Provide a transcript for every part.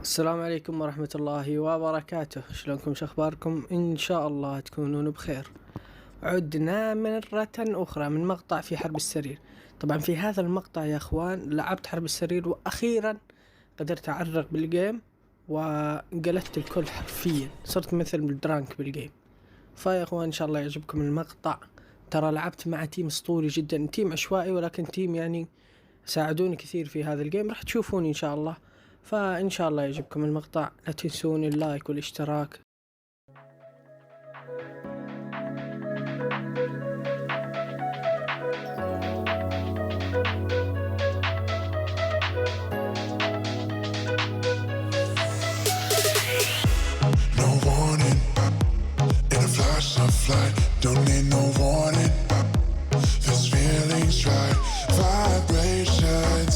السلام عليكم ورحمة الله وبركاته. شلونكم؟ شخباركم؟ إن شاء الله تكونون بخير. عدنا مرة أخرى من مقطع في حرب السرير. طبعا في هذا المقطع يا أخوان لعبت حرب السرير وأخيرا قدرت أعرق بالجيم وقلت الكل حرفيا، صرت مثل الدرانك بالجيم. فيا أخوان إن شاء الله يعجبكم المقطع. ترى لعبت مع تيم اسطوري جدا، تيم عشوائي ولكن تيم يعني ساعدوني كثير في هذا الجيم، راح تشوفوني إن شاء الله. فإن شاء الله يعجبكم المقطع، لا تنسون اللايك والاشتراك. No warning, in a flash of light, don't need no warning. This feeling's right, vibrations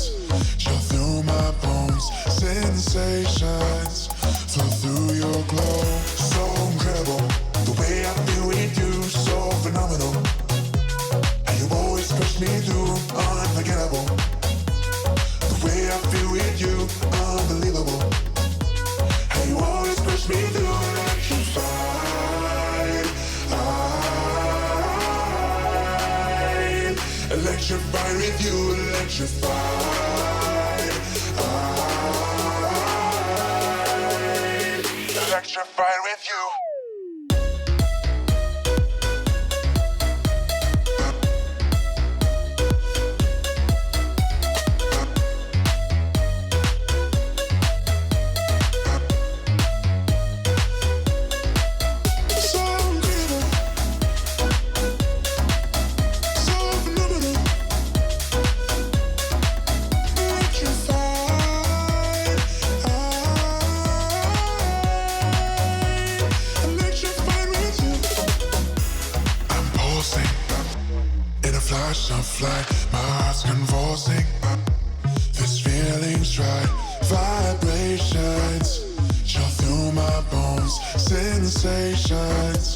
chill through my bones, sensations flow through your glow. So incredible, the way I feel with you, so phenomenal. And you always push me through, unforgettable. The way I feel with you, unbelievable. And you always push me through, electrified. I'm electrified with you, electrified. I'm electrified with you. Flash of light, my heart's convulsing. This feeling's right, vibrations chill through my bones, sensations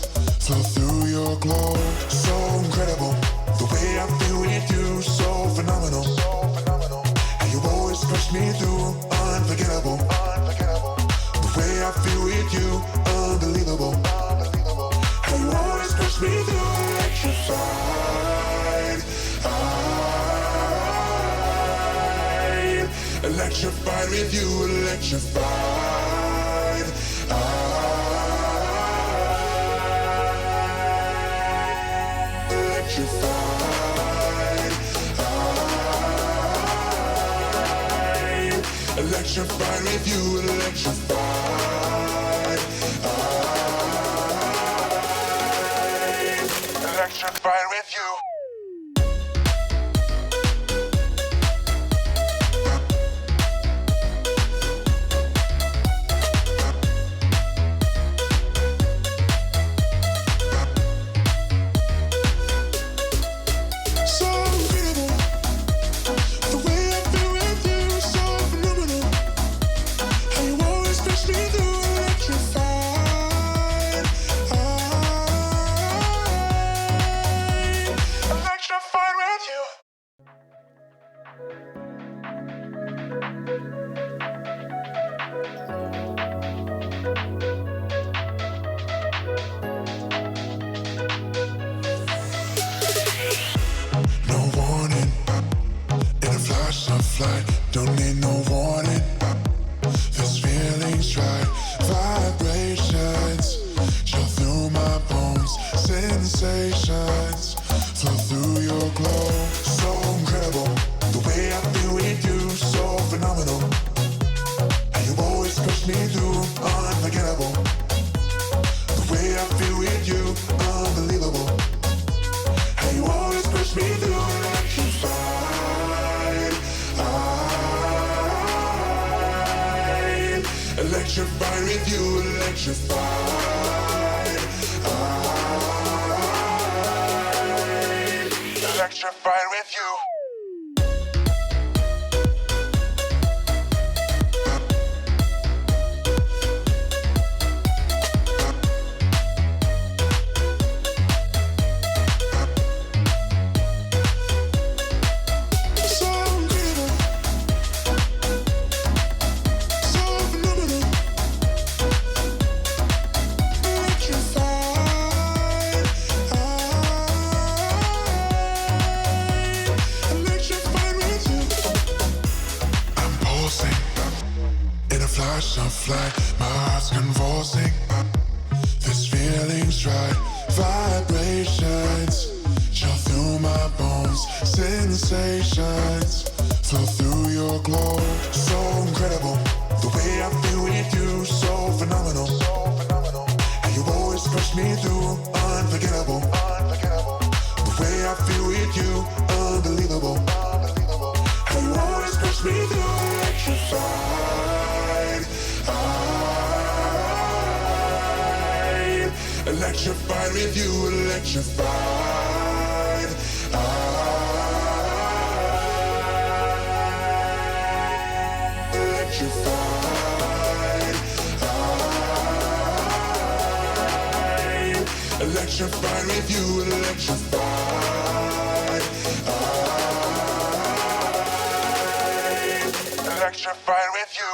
flow through your glow. So incredible, the way I feel with you, so phenomenal. And you always push me through, unforgettable. The way I feel with you, unbelievable. And you always push me through, electrified. I'm electrified with you, electrified. I'm electrified. I'm electrified with you, electrified. I'm electrified with you. Don't need no warning. This feeling's right, vibrations chill through my bones, sensations flow through your glow. So incredible, the way I feel with you, so phenomenal. And you always push me through, unforgettable. The way I feel with you, unbelievable. And you always push me through, electrified. Electrified with you, electrified. I'm electrified with you. So incredible, so phenomenal. In a flash of light, my heart's convulsing. This feeling's right. Vibrations chill through my bones. Sensations flow through your glow. So incredible, the way I feel with you. So phenomenal, and you always push me through. Unforgettable, the way I feel with you. Unbelievable, and you always push me through. Electrified with you, electrified. Electrified. Electrified with you, electrified. Electrified with you.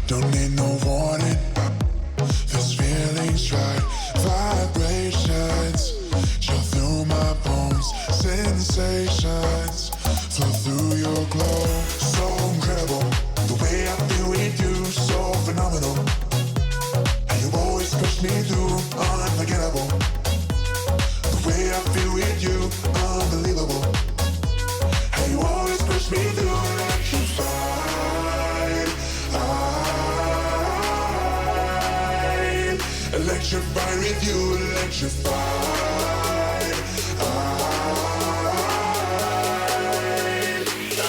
Don't need no warning. This feeling's right. Vibrations chill through my bones. Sensations flow through your glow. So incredible, the way I feel with you. So phenomenal, and you always push me through. Unforgettable, the way I feel with you. Unbelievable, and you always push me through. Electrified with you, electrified.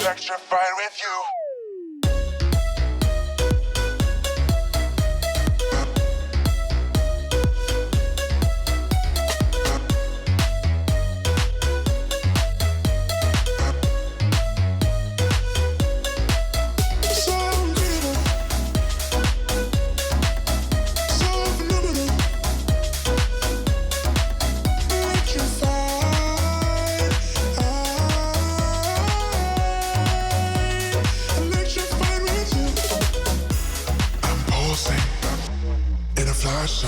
Electrified with you.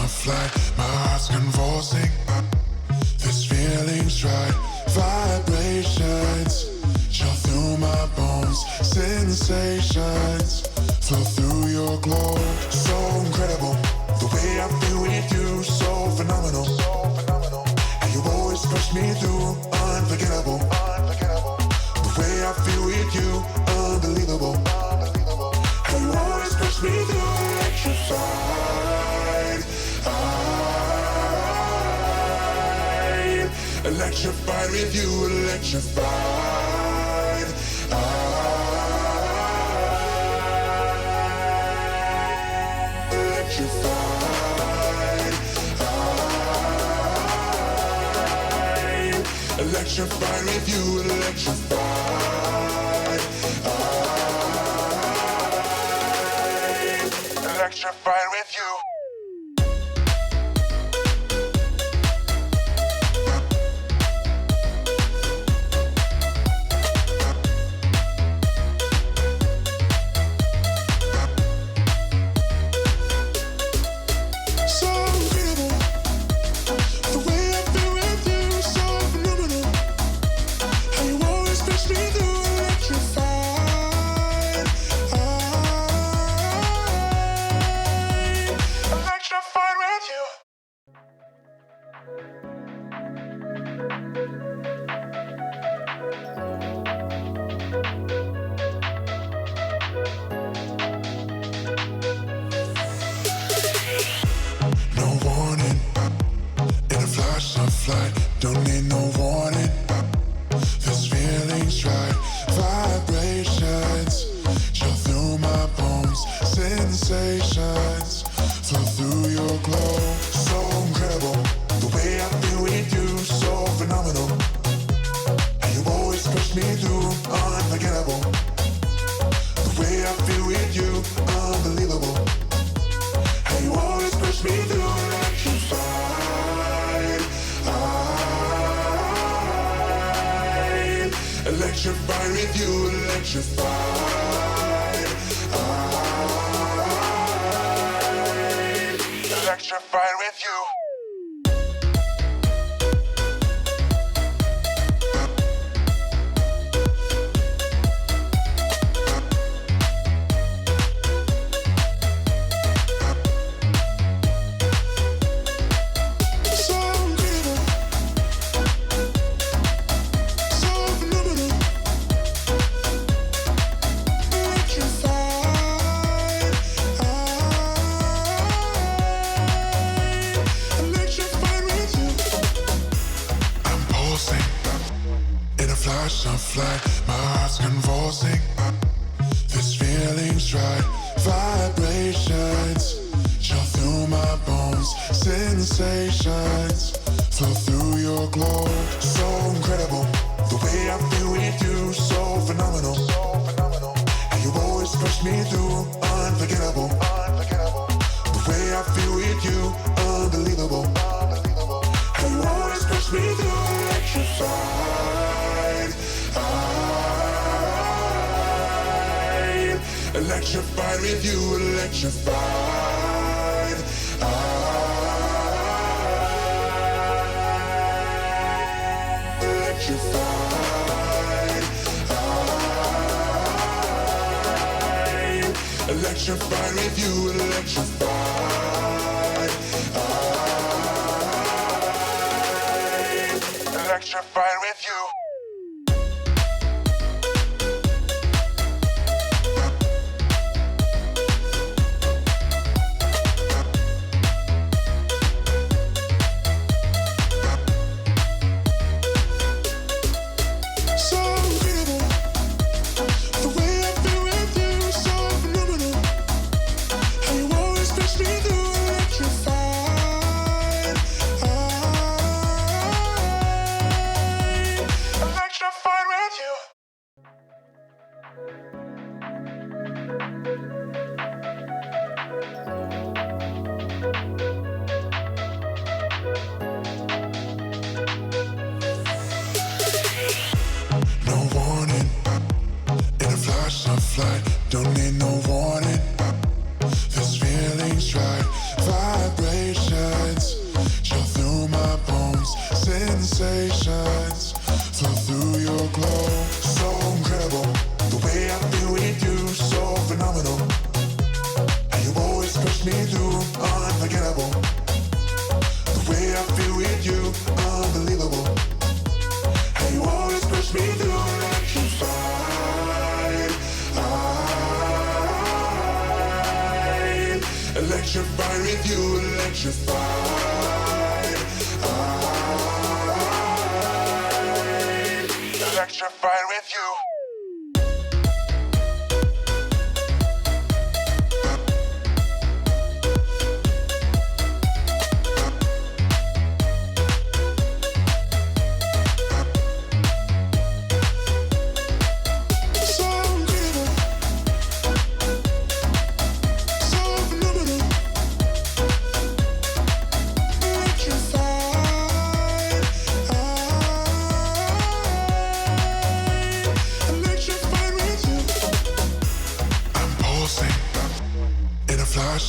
Flight, my heart's convulsing. This feeling's right. Vibrations chill through my bones. Sensations flow through your glow. So incredible, the way I feel with you. So phenomenal, and you always push me through. Unforgettable, the way I feel with you. Unbelievable, and you always push me through. Electrified with you, electrified. Electrified. Electrified with you, electrified. Electrified with you. electrified. Electrified with you. Of light, my heart's convulsing. This feeling's right. Vibrations chill through my bones. Sensations flow through your glow. So incredible, the way I feel with you. So phenomenal, and you always push me through. Unforgettable, the way I feel with you. Unbelievable, and you always push me through. Electrified. Electrified with you, electrified. Electrified. Electrified with you, electrified. Electrified with you. Don't need no warning. This feeling's right. Vibrations chill through my bones. Sensations flow through your glow. So incredible, the way I feel with you. So phenomenal, and you always push me through. Unforgettable, the way I feel with you. Unbelievable, and you always push me through. Electrified with you, electrified. Electrified with you.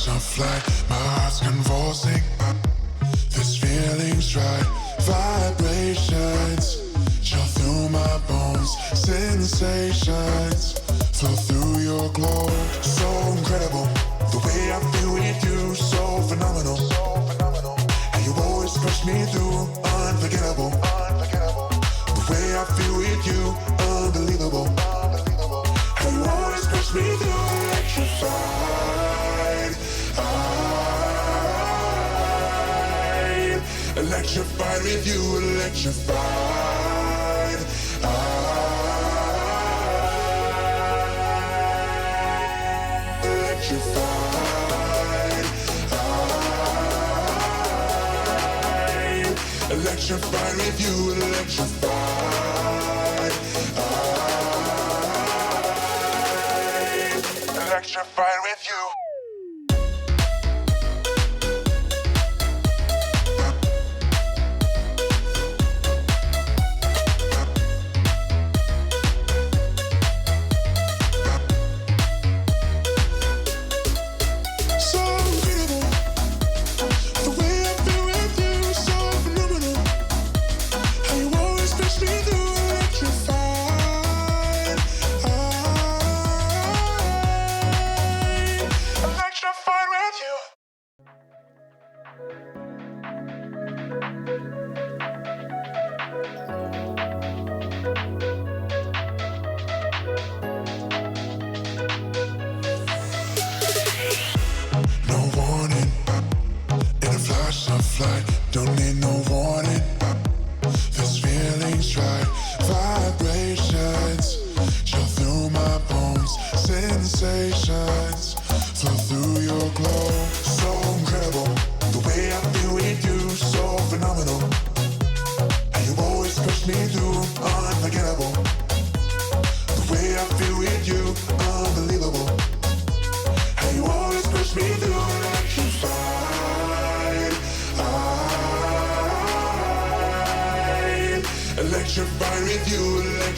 Of light, my heart's convulsing. This feeling's right. Vibrations chill through my bones. Sensations flow through your glow. So incredible, the way I feel with you. So phenomenal, and you always push me through. Unforgettable, the way I feel with you. Unbelievable, and you always push me through. Electrified. Electrified with you, electrified. Electrified. Electrified with you, electrified. Electrified with you.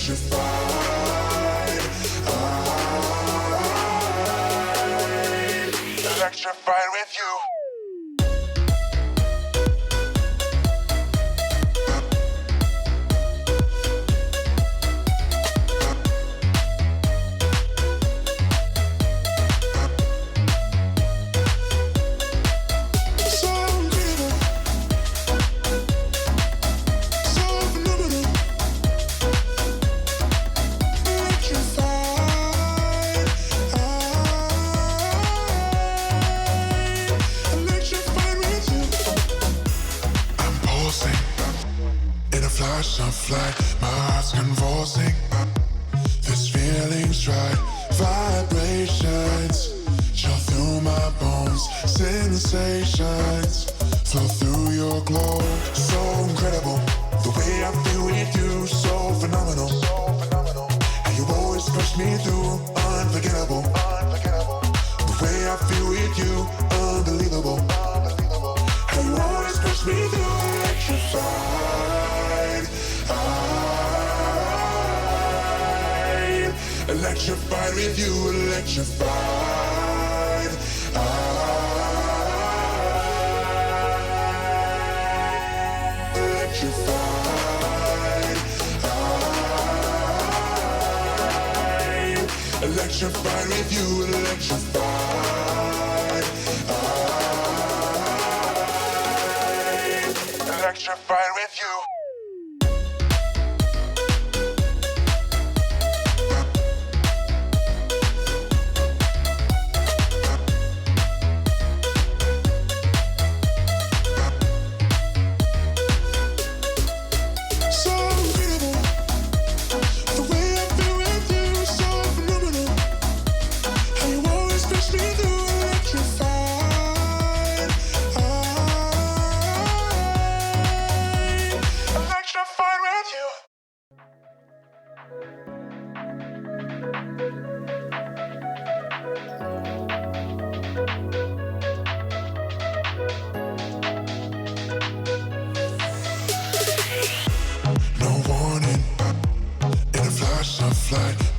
electrified. Electrified with you. Of light, my heart's convulsing. This feeling's right. Vibrations chill through my bones. Sensations flow through your glow. So incredible, the way I feel with you. So phenomenal, and you always push me through. Unforgettable, the way I feel with you. Unbelievable, and you always push me through. Electrified. Electrified with you, electrified. Electrified. Electrified with you, electrified. Electrified with you.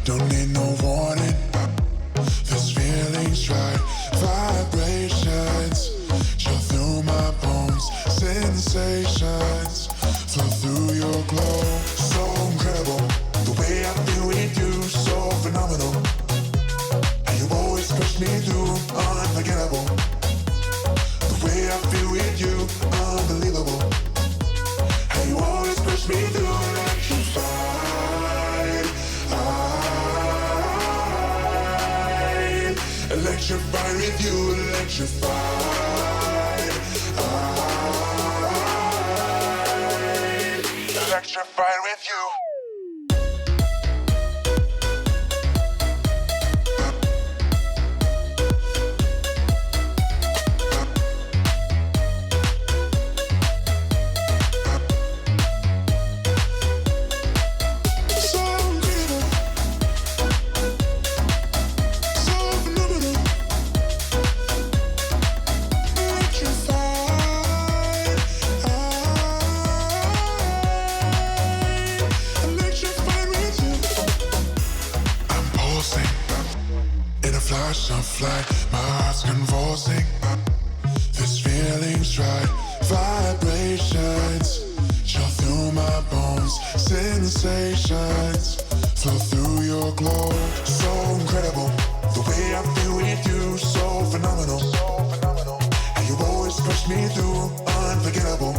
Don't need no warning. This feeling's right. Vibrations chill through my bones. Sensations flow through your glow. So incredible, the way I feel with you. So phenomenal, and you always push me through. Unforgettable, the way I feel with you. Unbelievable, and you always push me through. Electrified with you, electrified. Electrified with you. Of light, my heart's convulsing. This feeling's right. Vibrations chill through my bones. Sensations flow through your glow. So incredible, the way I feel with you. So phenomenal, and you always push me through. Unforgettable,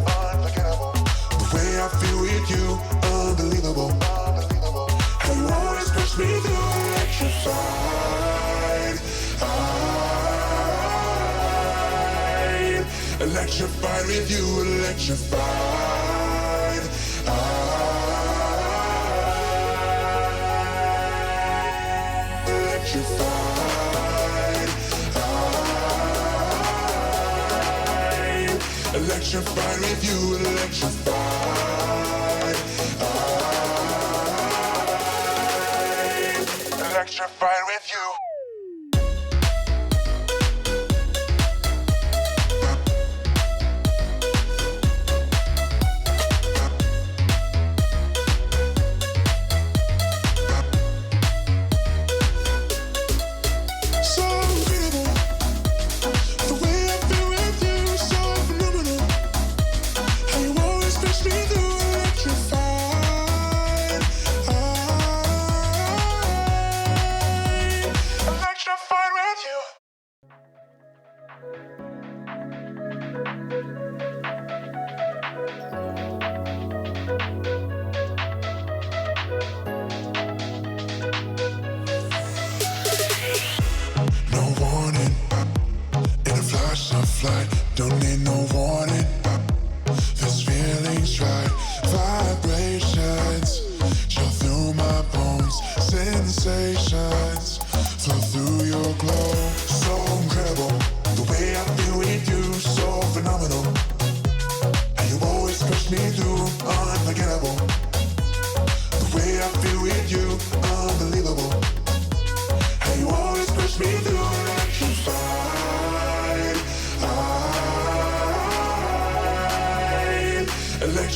the way I feel with you. Unbelievable, and you always push me through. Electrified. Electrified with you, electrified. Electrified. Electrified with you, electrified. Electrified with you.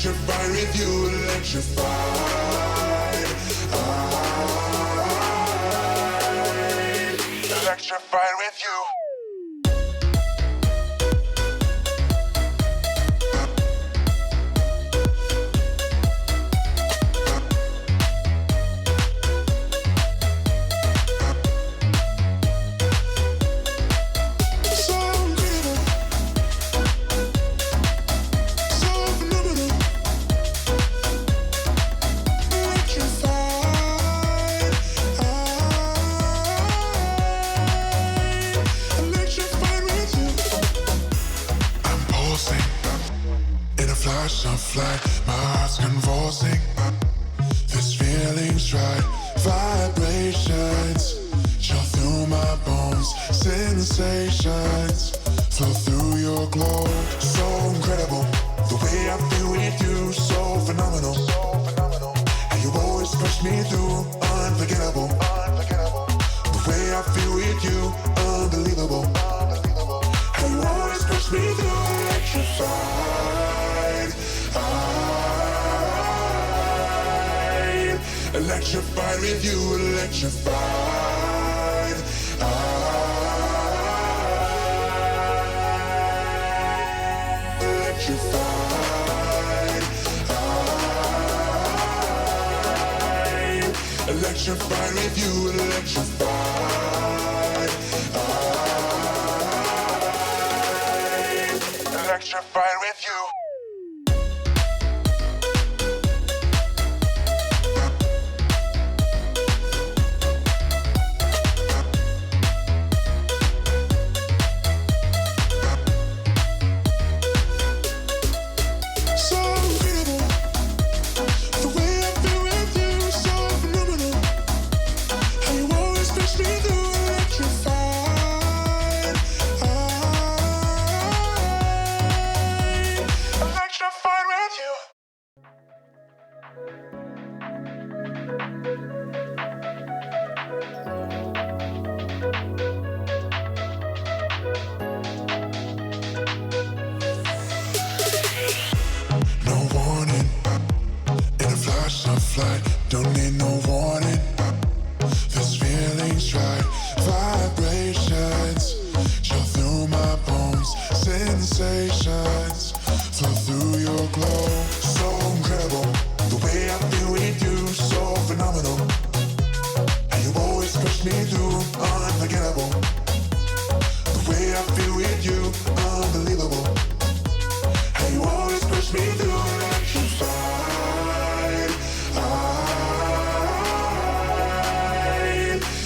electrified with you, electrified. Electrified with you. Of light, my heart's convulsing. This feeling's right. Vibrations chill through my bones. Sensations flow through your glow. So incredible, the way I feel with you. So phenomenal, and you always push me through. Unforgettable, the way I feel with you. Unbelievable, and you always push me through. Electrified. Electrified with you, electrified. Electrified. Electrified with you, electrified. Electrified with you. Don't need no warning. This feeling's right. Vibrations chill through my bones. Sensations flow through your glow. So incredible, the way I feel with you. So phenomenal, and you always push me through. Unforgettable, the way I feel with you. Unbelievable, and you always push me through.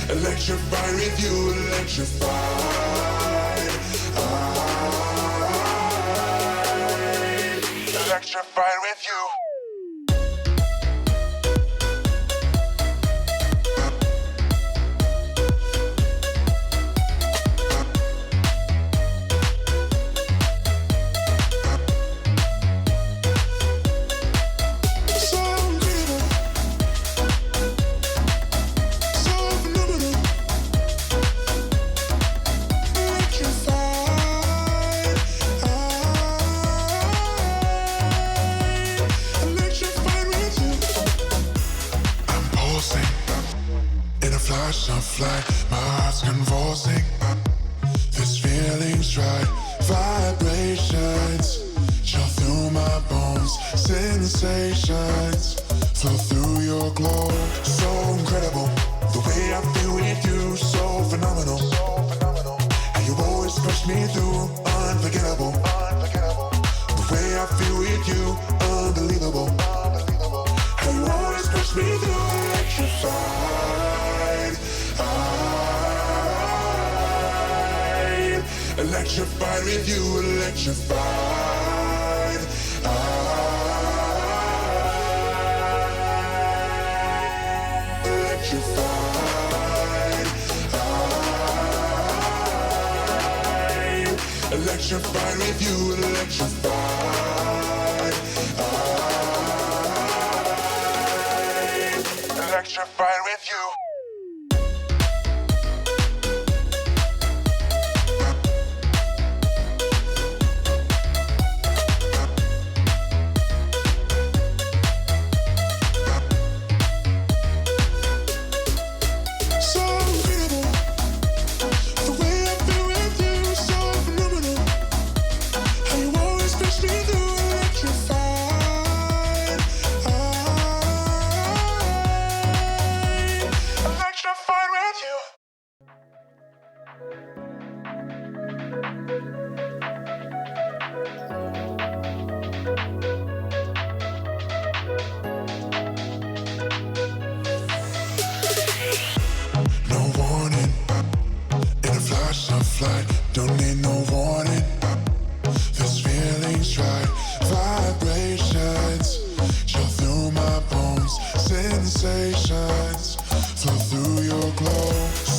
Electrified with you, electrified. Electrified with you. Of light, my heart's convulsing. This feeling's right. Vibrations chill through my bones. Sensations flow through your glow. So incredible, the way I feel with you. So phenomenal, and you always push me through. Unforgettable, the way I feel with you. Unbelievable, and you always push me through. Electrified. Electrified with you, electrified. Electrified. Electrified with you, electrified. Electrified with you. flight, don't need no warning. This feeling's right, vibrations chill through my bones, sensations flow through your glow.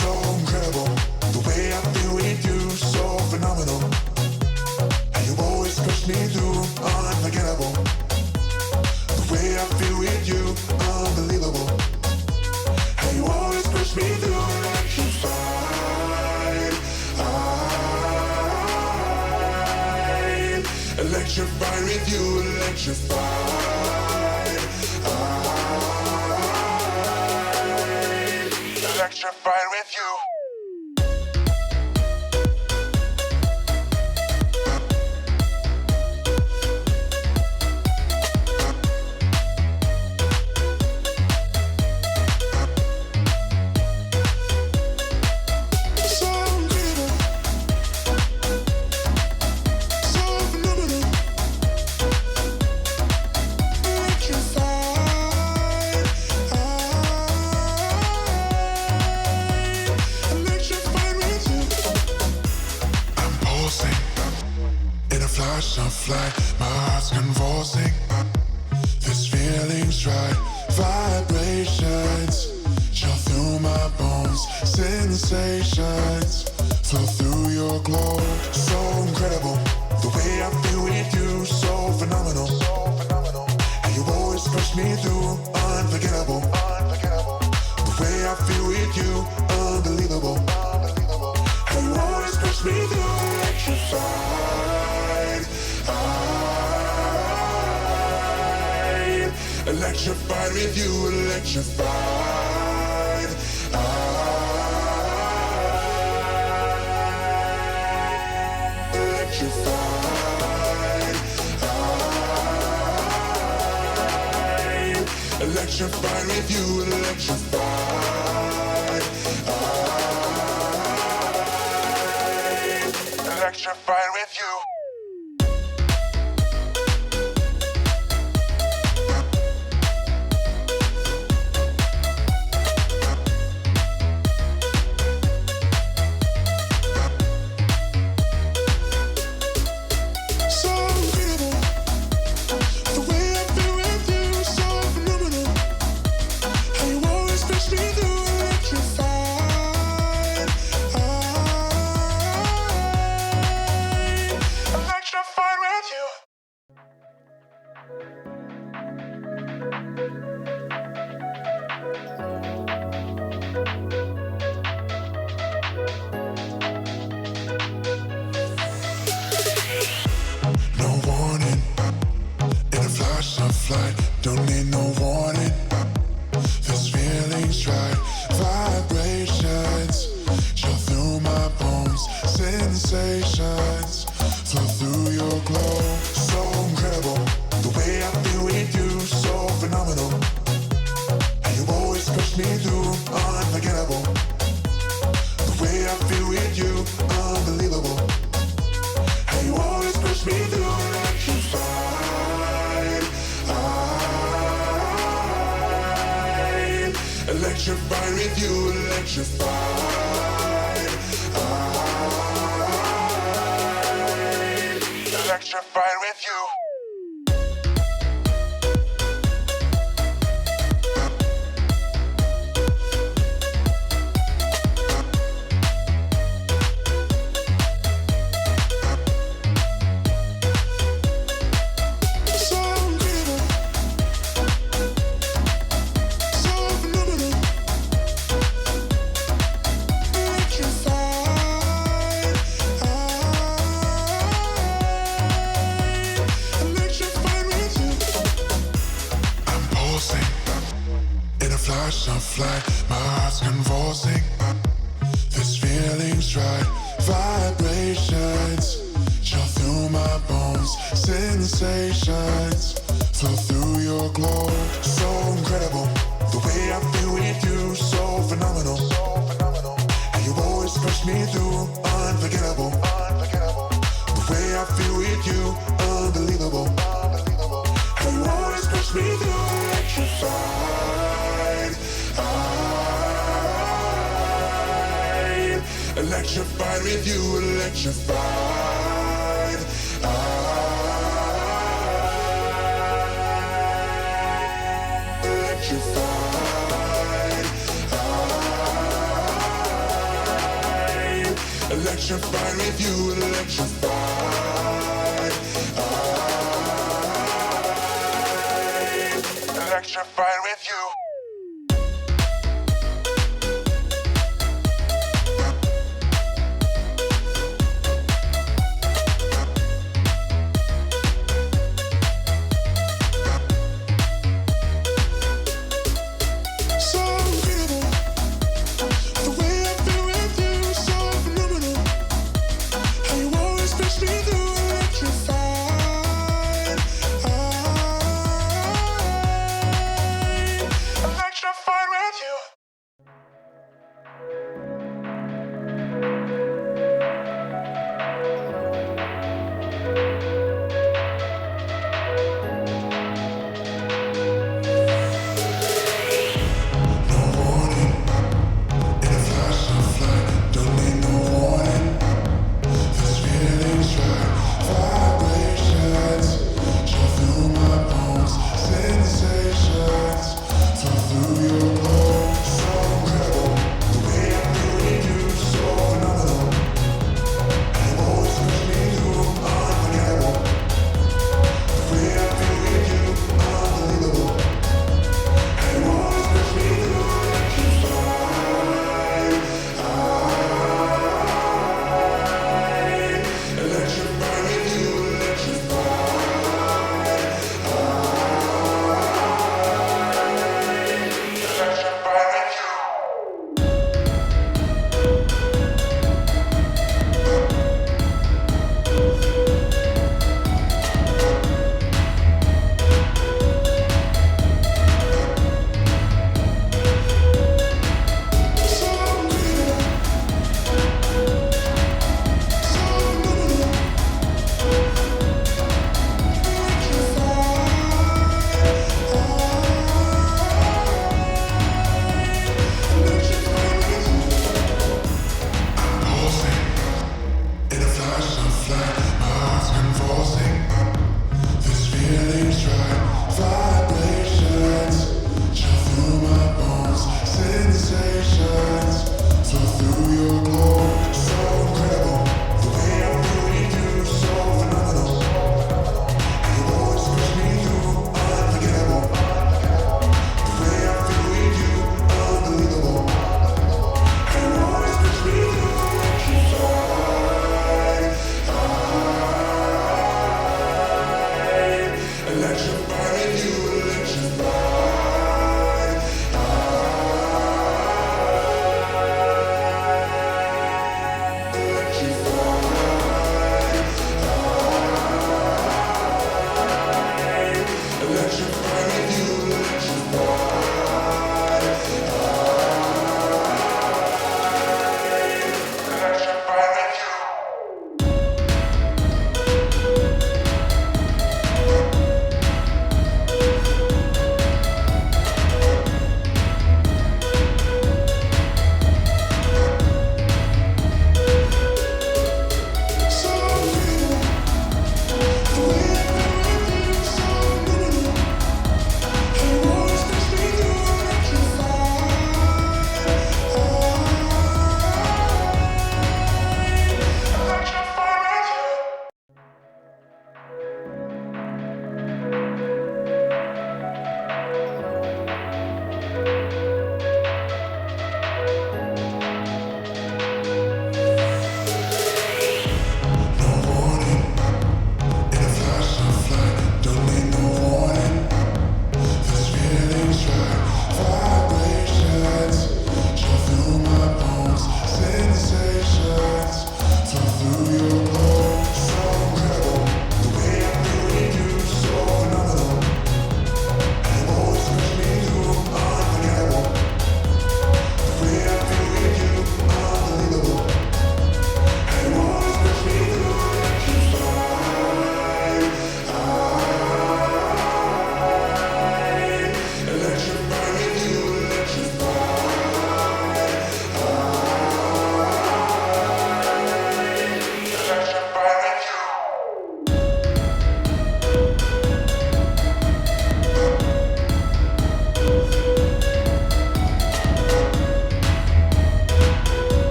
So incredible, the way I feel with you, so phenomenal. And you always push me through, unforgettable. The way I feel with you, unbelievable. And you always push me through, electrified. Electrified with you, electrified. Electrified with you. Flight, my heart's convulsing. This feeling's right, vibrations chill through my bones, sensations flow through your glow. So incredible, the way I feel with you, so phenomenal. And you always push me through, unforgettable. The way I feel with you, unbelievable. And you always push me through, electrified. Electrified with you, electrified. Electrified. Electrified with you, electrified. Electrified with you. Don't need no warning. This feeling's right, vibrations chill through my bones, sensations flow through your glow. So incredible, the way I feel with you, so phenomenal. And you always push me through, unforgettable. The way I feel with you, unbelievable. And you always push me through, electrified. Electrified with you, electrified. Electrified with you. Flight, my heart's convulsing. This feeling's right, vibrations chill through my bones, sensations flow through your glow. So incredible, the way I feel with you, so phenomenal. And you always push me through, unforgettable. The way I feel with you, unbelievable. And you always push me through, electrified. Electrified with you, electrified. Electrified. Electrified with you, electrified.